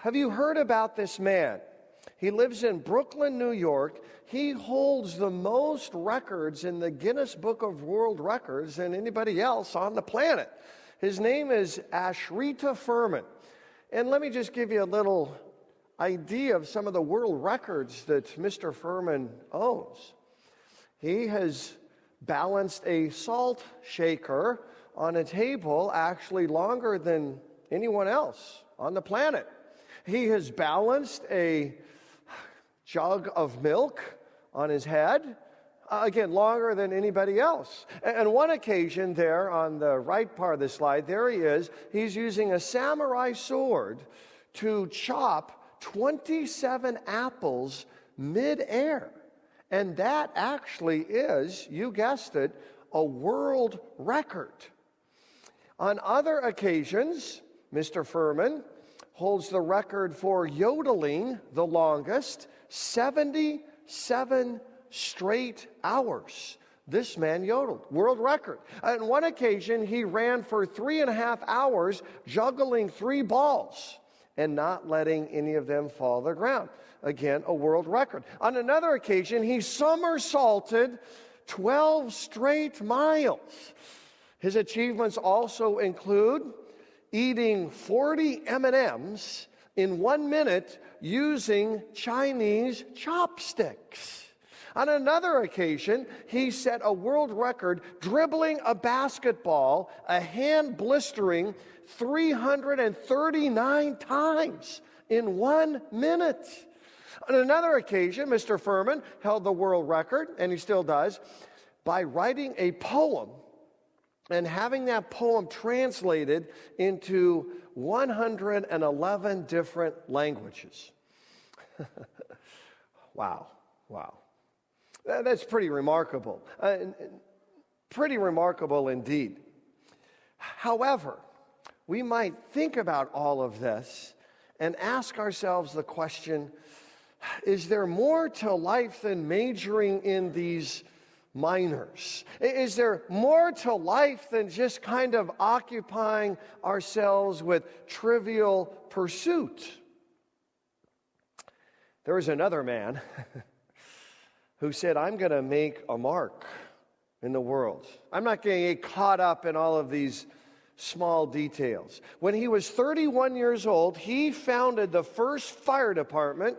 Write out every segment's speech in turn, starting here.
Have you heard about this man? He lives in Brooklyn, New York. He holds the most records in the Guinness Book of World Records than anybody else on the planet. His name is Ashrita Furman. And let me just give you a little idea of some of the world records that Mr. Furman owns. He has balanced a salt shaker on a table actually longer than anyone else on the planet. He has balanced a jug of milk on his head, again, longer than anybody else. And one occasion there on the right part of the slide, there he is. He's using a samurai sword to chop 27 apples mid-air. And that actually is, you guessed it, a world record. On other occasions, Mr. Furman holds the record for yodeling the longest, 77 straight hours. This man yodeled, world record. On one occasion, he ran for 3.5 hours, juggling 3 balls and not letting any of them fall to the ground. Again, a world record. On another occasion, he somersaulted 12 straight miles. His achievements also include eating 40 M&Ms in 1 minute using Chinese chopsticks. On another occasion, he set a world record dribbling a basketball, a hand blistering 339 times in 1 minute. On another occasion, Mr. Furman held the world record, and he still does, by writing a poem and having that poem translated into 111 different languages. Wow. That's pretty remarkable. Pretty remarkable indeed. However, we might think about all of this and ask ourselves the question, is there more to life than majoring in these minors? Is there more to life than just kind of occupying ourselves with trivial pursuit? There was another man who said, I'm going to make a mark in the world. I'm not going to get caught up in all of these small details. When he was 31 years old, he founded the first fire department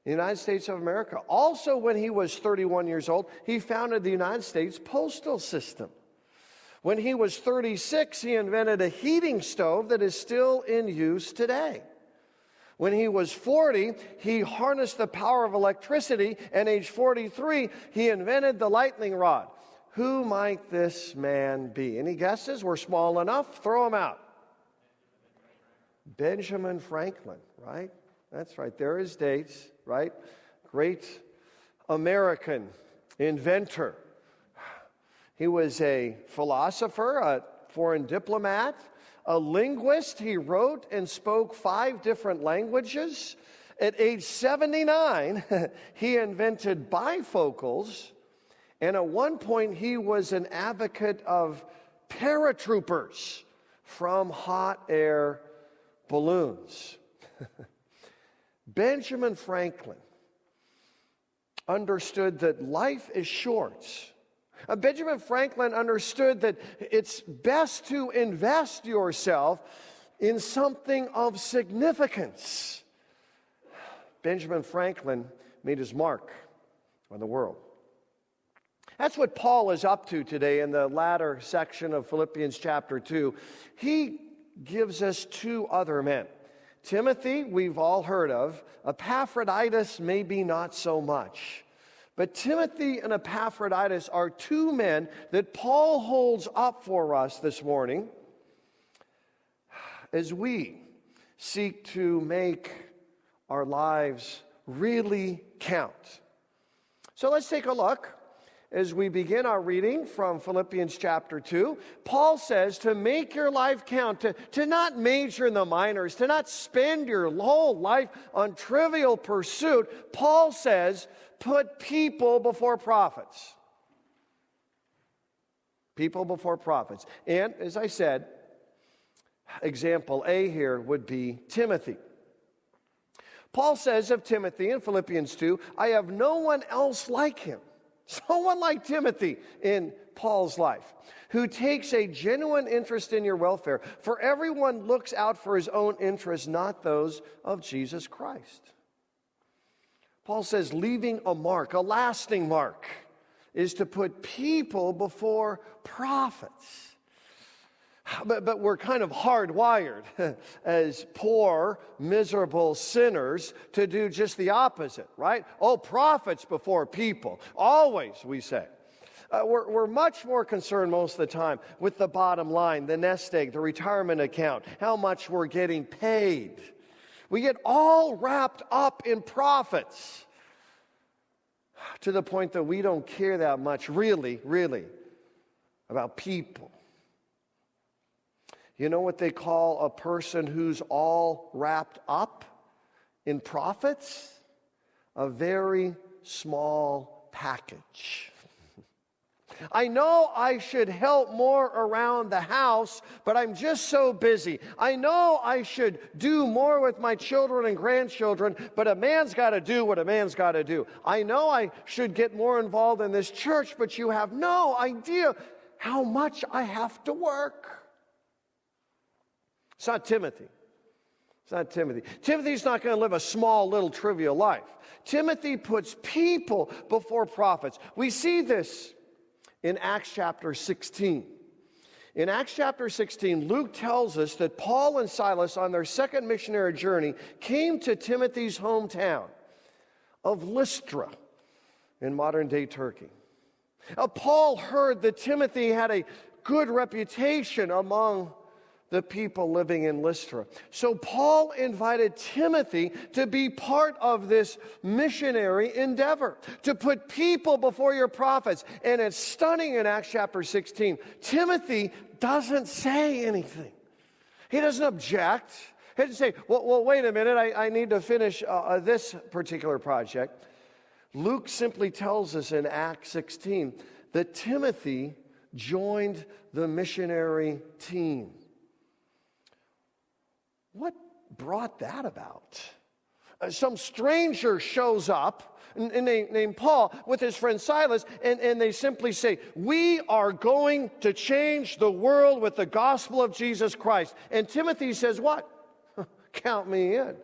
in the United States of America. Also, when he was 31 years old, he founded the United States postal system. When he was 36, he invented a heating stove that is still in use today. When he was 40, he harnessed the power of electricity, and age 43, he invented the lightning rod. Who might this man be? Any guesses? We're small enough. Throw them out. Benjamin Franklin, right? That's right. There are his dates, right? Great American inventor. He was a philosopher, a foreign diplomat, a linguist. He wrote and spoke 5 different languages. At age 79, he invented bifocals. And at one point, he was an advocate of paratroopers from hot air balloons. Benjamin Franklin understood that life is short. Benjamin Franklin understood that it's best to invest yourself in something of significance. Benjamin Franklin made his mark on the world. That's what Paul is up to today in the latter section of Philippians chapter 2. He gives us 2 other men. Timothy, we've all heard of. Epaphroditus, maybe not so much. But Timothy and Epaphroditus are 2 men that Paul holds up for us this morning as we seek to make our lives really count. So let's take a look. As we begin our reading from Philippians chapter 2, Paul says to make your life count, to not major in the minors, to not spend your whole life on trivial pursuit. Paul says, put people before prophets. People before prophets. And as I said, example A here would be Timothy. Paul says of Timothy in Philippians 2, I have no one else like him. Someone like Timothy in Paul's life, who takes a genuine interest in your welfare. For everyone looks out for his own interests, not those of Jesus Christ. Paul says leaving a mark, a lasting mark, is to put people before prophets. But we're kind of hardwired as poor, miserable sinners to do just the opposite, right? Oh, prophets before people. Always, we say. We're much more concerned most of the time with the bottom line, the nest egg, the retirement account, how much we're getting paid. We get all wrapped up in profits to the point that we don't care that much, really, about people. You know what they call a person who's all wrapped up in profits? A very small package. I know I should help more around the house, but I'm just so busy. I know I should do more with my children and grandchildren, but a man's got to do what a man's got to do. I know I should get more involved in this church, but you have no idea how much I have to work. It's not Timothy. It's not Timothy. Timothy's not going to live a small, little, trivial life. Timothy puts people before prophets. We see this in Acts chapter 16. In Acts chapter 16, Luke tells us that Paul and Silas, on their second missionary journey, came to Timothy's hometown of Lystra in modern-day Turkey. Paul heard that Timothy had a good reputation among the people living in Lystra. So Paul invited Timothy to be part of this missionary endeavor, to put people before your prophets. And it's stunning in Acts chapter 16. Timothy doesn't say anything. He doesn't object. He doesn't say, well wait a minute, I need to finish this particular project. Luke simply tells us in Acts 16 that Timothy joined the missionary team. What brought that about? Some stranger shows up, named Paul, with his friend Silas, and they simply say, we are going to change the world with the gospel of Jesus Christ. And Timothy says, what? Count me in.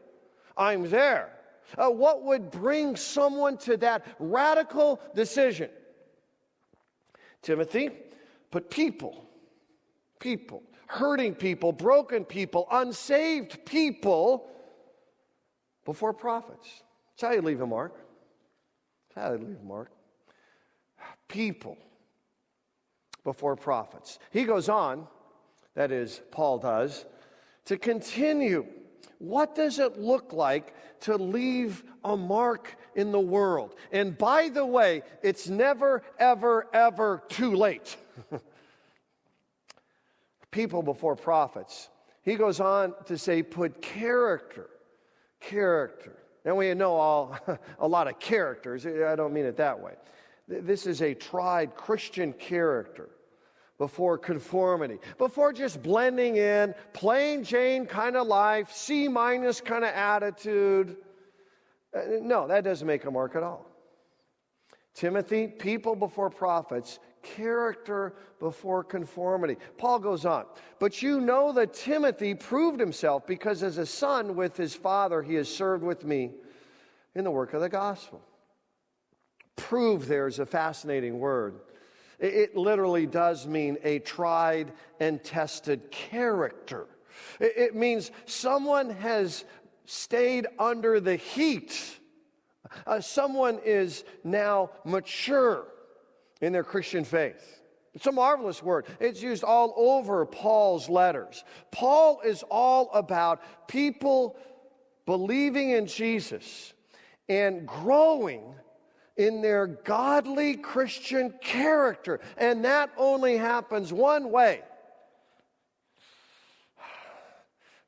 I'm there. What would bring someone to that radical decision? Timothy, put people, hurting people, broken people, unsaved people before prophets. That's how you leave a mark. That's how you leave a mark. People before prophets. He goes on, that is, Paul does, to continue. What does it look like to leave a mark in the world? And by the way, it's never, ever, ever too late. People before prophets. He goes on to say, put character. And we know a lot of characters. I don't mean it that way. This is a tried Christian character before conformity, before just blending in, plain Jane kind of life, C- kind of attitude. No, that doesn't make a mark at all. Timothy, people before prophets, character before conformity. Paul goes on, but you know that Timothy proved himself because as a son with his father, he has served with me in the work of the gospel. Prove there is a fascinating word. It literally does mean a tried and tested character. It means someone has stayed under the heat. Someone is now mature in their Christian faith. It's a marvelous word. It's used all over Paul's letters. Paul is all about people believing in Jesus and growing in their godly Christian character. And that only happens one way: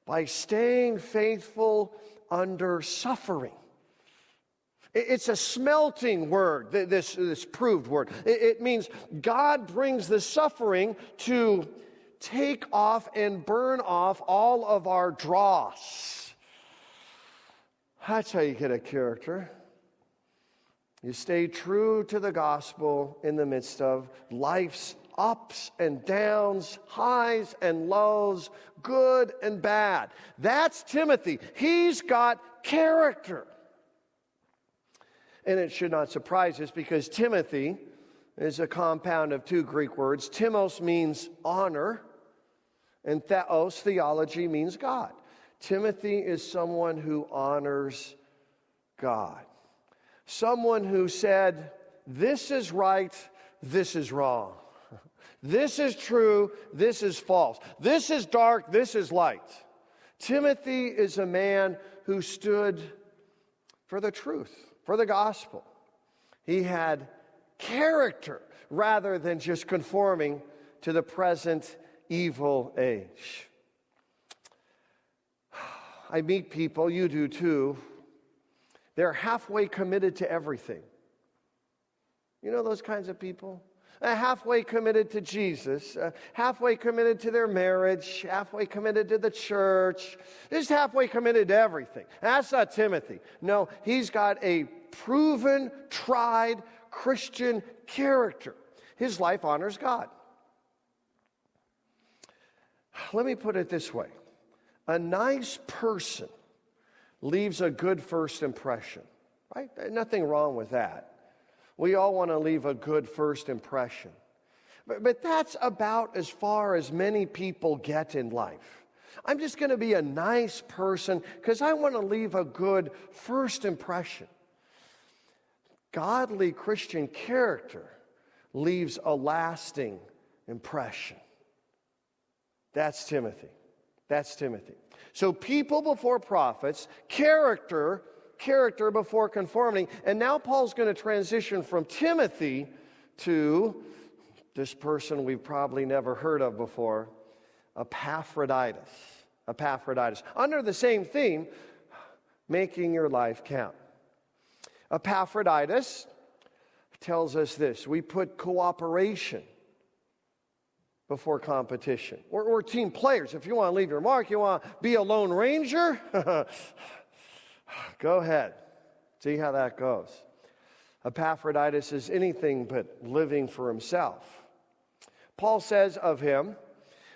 by staying faithful under suffering. It's a smelting word, this proved word. It means God brings the suffering to take off and burn off all of our dross. That's how you get a character. You stay true to the gospel in the midst of life's ups and downs, highs and lows, good and bad. That's Timothy. He's got character. And it should not surprise us because Timothy is a compound of two Greek words. Timos means honor, and theos, theology, means God. Timothy is someone who honors God. Someone who said, this is right, this is wrong. This is true, this is false. This is dark, this is light. Timothy is a man who stood for the truth, for the gospel. He had character rather than just conforming to the present evil age. I meet people, you do too. They're halfway committed to everything. You know those kinds of people? Halfway committed to Jesus, halfway committed to their marriage, halfway committed to the church, just halfway committed to everything. That's not Timothy. No, he's got a proven, tried Christian character. His life honors God. Let me put it this way. A nice person leaves a good first impression, right? Nothing wrong with that. We all want to leave a good first impression. But that's about as far as many people get in life. I'm just going to be a nice person because I want to leave a good first impression. Godly Christian character leaves a lasting impression. That's Timothy. That's Timothy. So people before prophets, character before conformity. And now Paul's going to transition from Timothy to this person we've probably never heard of before, Epaphroditus. Epaphroditus. Under the same theme, making your life count. Epaphroditus tells us this: we put cooperation before competition. We're team players. If you want to leave your mark, you want to be a lone ranger, go ahead. See how that goes. Epaphroditus is anything but living for himself. Paul says of him,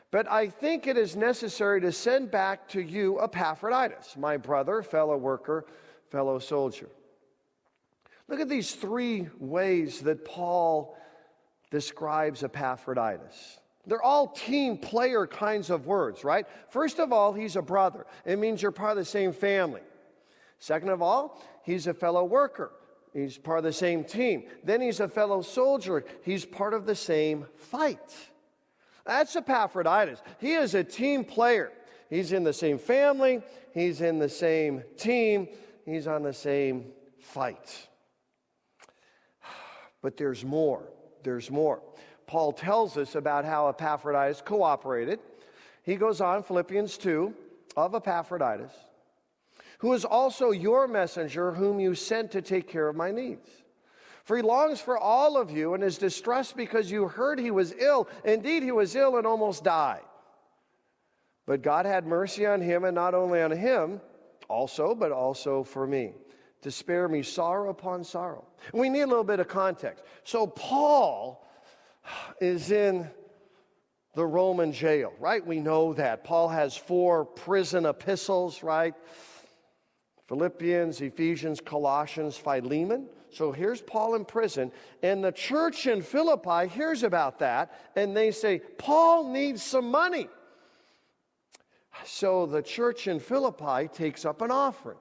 but I think it is necessary to send back to you Epaphroditus, my brother, fellow worker, fellow soldier. Look at these three ways that Paul describes Epaphroditus. They're all team player kinds of words, right? First of all, he's a brother. It means you're part of the same family. Second of all, he's a fellow worker. He's part of the same team. Then he's a fellow soldier. He's part of the same fight. That's Epaphroditus. He is a team player. He's in the same family. He's in the same team. He's on the same fight. But there's more. There's more. Paul tells us about how Epaphroditus cooperated. He goes on, Philippians 2, of Epaphroditus, who is also your messenger, whom you sent to take care of my needs. For he longs for all of you and is distressed because you heard he was ill. Indeed, he was ill and almost died. But God had mercy on him, and not only on him also, but also for me, to spare me sorrow upon sorrow. We need a little bit of context. So Paul is in the Roman jail, right? We know that. Paul has 4 prison epistles, right? Philippians, Ephesians, Colossians, Philemon. So here's Paul in prison, and the church in Philippi hears about that, and they say, Paul needs some money. So the church in Philippi takes up an offering.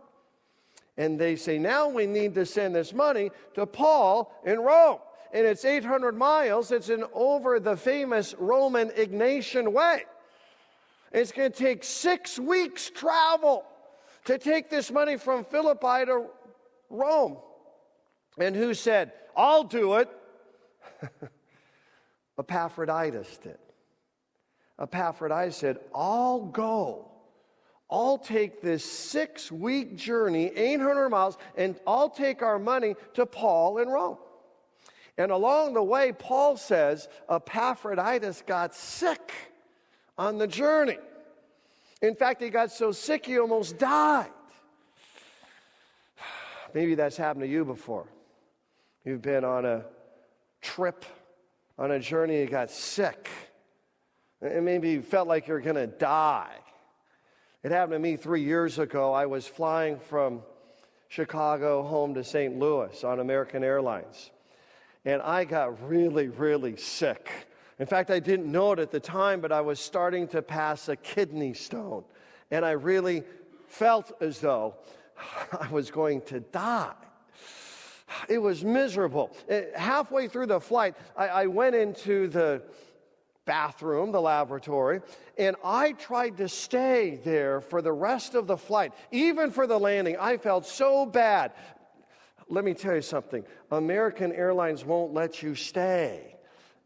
And they say, now we need to send this money to Paul in Rome. And it's 800 miles. It's over the famous Roman Ignatian Way. It's going to take 6 weeks travel to take this money from Philippi to Rome. And who said, I'll do it? Epaphroditus did. Epaphroditus said, I'll go. I'll take this 6-week journey, 800 miles, and I'll take our money to Paul in Rome. And along the way, Paul says, Epaphroditus got sick on the journey. In fact, he got so sick he almost died. Maybe that's happened to you before. You've been on a trip, on a journey, you got sick. And maybe you felt like you're going to die. It happened to me 3 years ago. I was flying from Chicago home to St. Louis on American Airlines. And I got really, really sick. In fact, I didn't know it at the time, but I was starting to pass a kidney stone. And I really felt as though I was going to die. It was miserable. Halfway through the flight, I went into the bathroom, the laboratory, and I tried to stay there for the rest of the flight, even for the landing. I felt so bad. Let me tell you something. American Airlines won't let you stay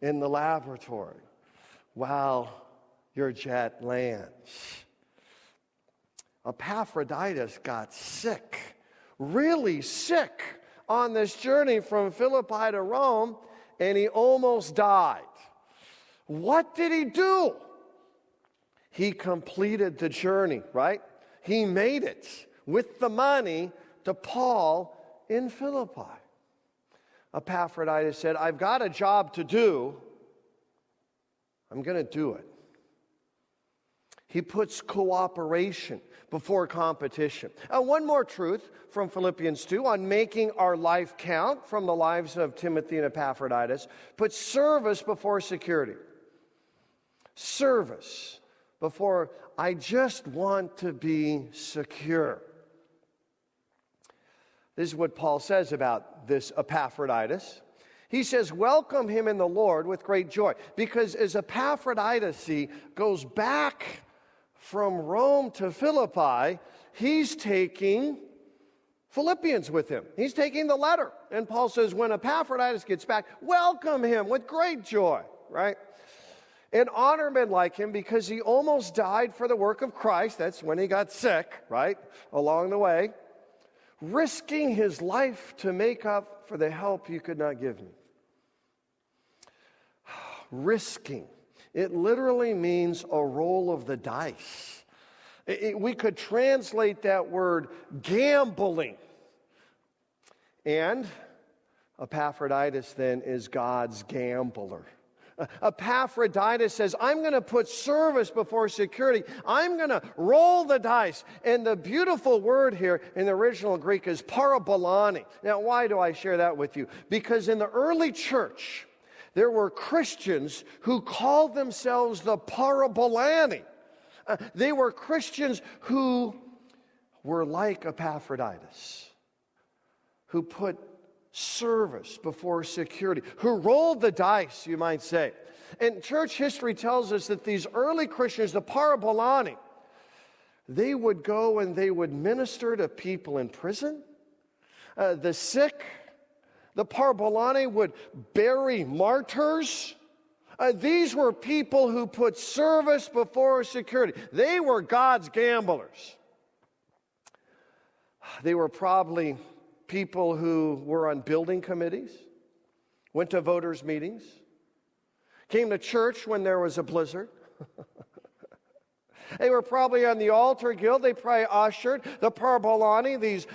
in the laboratory while your jet lands. Epaphroditus got sick, really sick, on this journey from Philippi to Rome, and he almost died. What did he do? He completed the journey, right? He made it with the money to Paul in Philippi. Epaphroditus said, I've got a job to do. I'm going to do it. He puts cooperation before competition. One more truth from Philippians 2 on making our life count from the lives of Timothy and Epaphroditus. Put service before security. Service before I just want to be secure. This is what Paul says about this Epaphroditus. He says, welcome him in the Lord with great joy. Because as Epaphroditus goes back from Rome to Philippi, he's taking Philippians with him. He's taking the letter. And Paul says, when Epaphroditus gets back, welcome him with great joy, right? And honor men like him because he almost died for the work of Christ. That's when he got sick, right? Along the way. Risking his life to make up for the help you could not give me. Risking. It literally means a roll of the dice. We could translate that word gambling. And Epaphroditus then is God's gambler. Epaphroditus says, I'm going to put service before security. I'm going to roll the dice. And the beautiful word here in the original Greek is parabolani. Now, why do I share that with you? Because in the early church, there were Christians who called themselves the parabolani. They were Christians who were like Epaphroditus, who put service before security, who rolled the dice, you might say. And church history tells us that these early Christians, the parabolani, they would go and they would minister to people in prison, the sick. The parabolani would bury martyrs. These were people who put service before security. They were God's gamblers. They were probably people who were on building committees, went to voters' meetings, came to church when there was a blizzard. They were probably on the altar guild. They probably ushered. The parabolani, these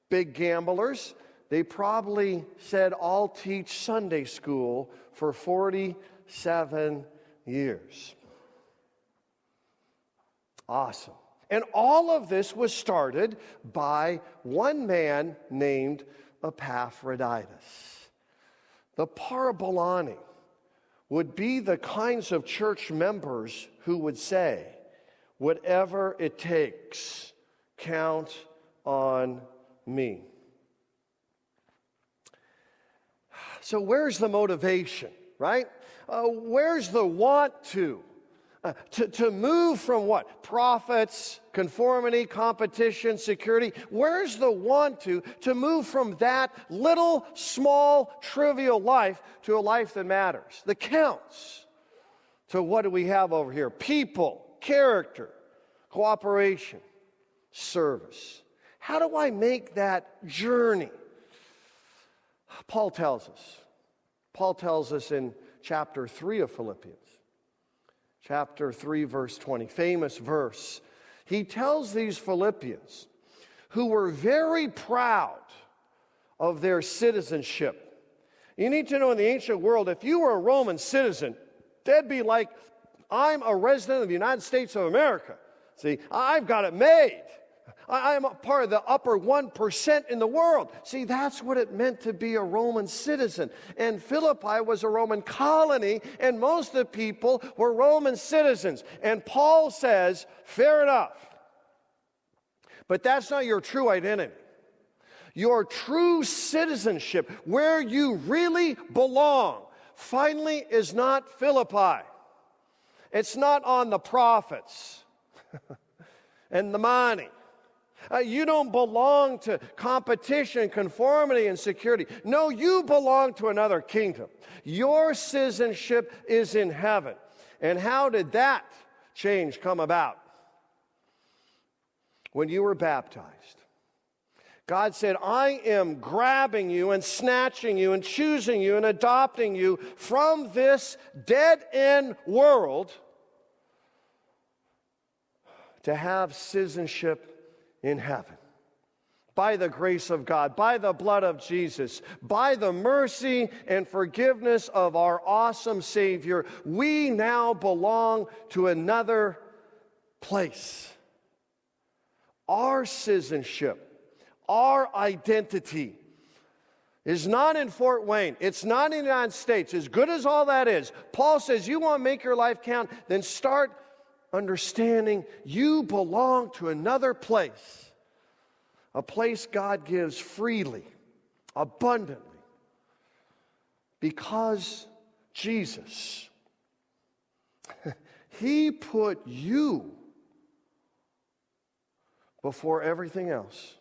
big gamblers, they probably said, I'll teach Sunday school for 47 years. Awesome. And all of this was started by one man named Epaphroditus. The parabolani would be the kinds of church members who would say, whatever it takes, count on me. So where's the motivation, right? Where's the want to? To move from what? Profits, conformity, competition, security. Where's the want to move from that little, small, trivial life to a life that matters, that counts? So what do we have over here? People, character, cooperation, service. How do I make that journey? Paul tells us. Paul tells us in chapter 3 of Philippians. Chapter 3, verse 20, famous verse. He tells these Philippians who were very proud of their citizenship. You need to know in the ancient world, if you were a Roman citizen, that'd be like, I'm a resident of the United States of America. See, I've got it made. I'm a part of the upper 1% in the world. See, that's what it meant to be a Roman citizen. And Philippi was a Roman colony, and most of the people were Roman citizens. And Paul says, fair enough. But that's not your true identity. Your true citizenship, where you really belong, finally is not Philippi. It's not on the prophets and the money. You don't belong to competition, conformity, and security. No, you belong to another kingdom. Your citizenship is in heaven. And how did that change come about? When you were baptized. God said, I am grabbing you and snatching you and choosing you and adopting you from this dead-end world to have citizenship in heaven. By the grace of God, by the blood of Jesus, by the mercy and forgiveness of our awesome Savior, we now belong to another place. Our citizenship, our identity is not in Fort Wayne. It's not in the United States. As good as all that is, Paul says, you want to make your life count, then start understanding you belong to another place. A place God gives freely, abundantly. Because Jesus, He put you before everything else.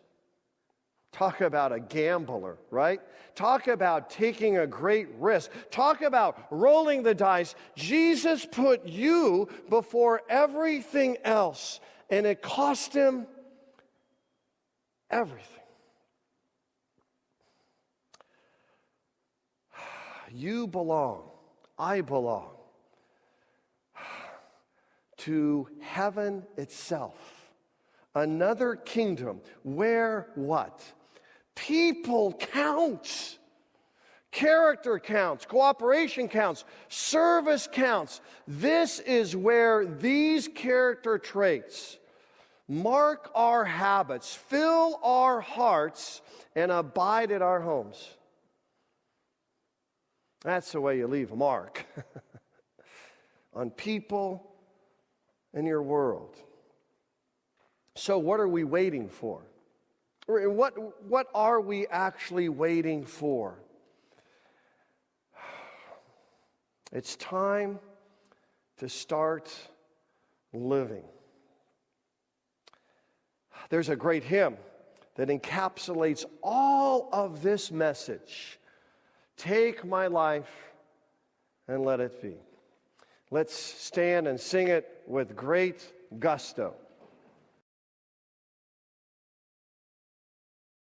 Talk about a gambler, right? Talk about taking a great risk. Talk about rolling the dice. Jesus put you before everything else, and it cost Him everything. You belong, I belong to heaven itself. Another kingdom where what? People counts. Character counts. Cooperation counts. Service counts. This is where these character traits mark our habits, fill our hearts, and abide in our homes. That's the way you leave a mark on people in your world. So what are we waiting for? What are we actually waiting for? It's time to start living. There's a great hymn that encapsulates all of this message. Take my life and let it be. Let's stand and sing it with great gusto.